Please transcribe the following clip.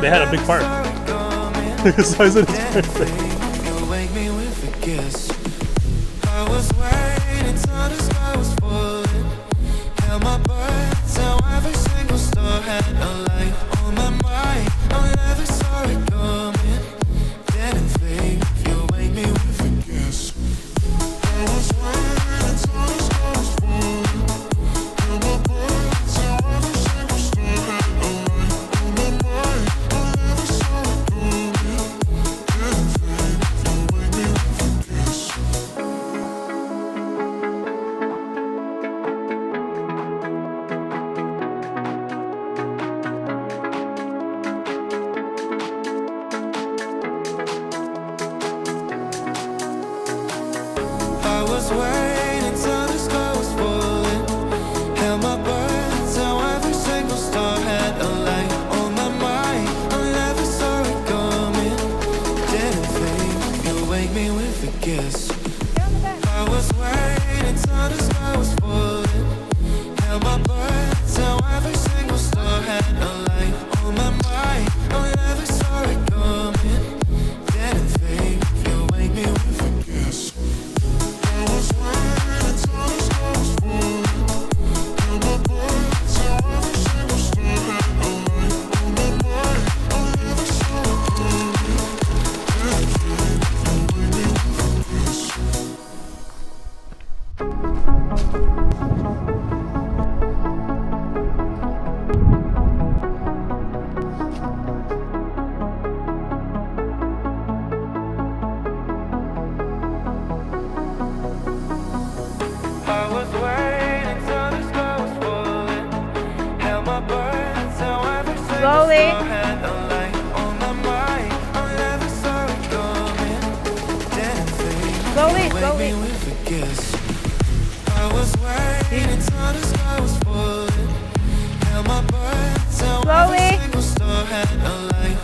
They had a big part. The size of his perfect. with a kiss. I was waiting till the sky was falling. Held my breath till every single star had a light on my mind. I never saw it coming. Didn't think you'd wake me with a kiss. I was waiting till the sky was falling. Held my breath till every single star had a light on my mind. I never saw it coming. Didn't think you'd wake me with a kiss. I was waiting till the sky was falling. Held my breath till every single Slowly. star had a light on my mind. I never saw it coming. Didn't think Slowly, you'd wake slowly. me with a kiss. I was waiting till the sky was falling. Held my breath till Slowly. every single star had a light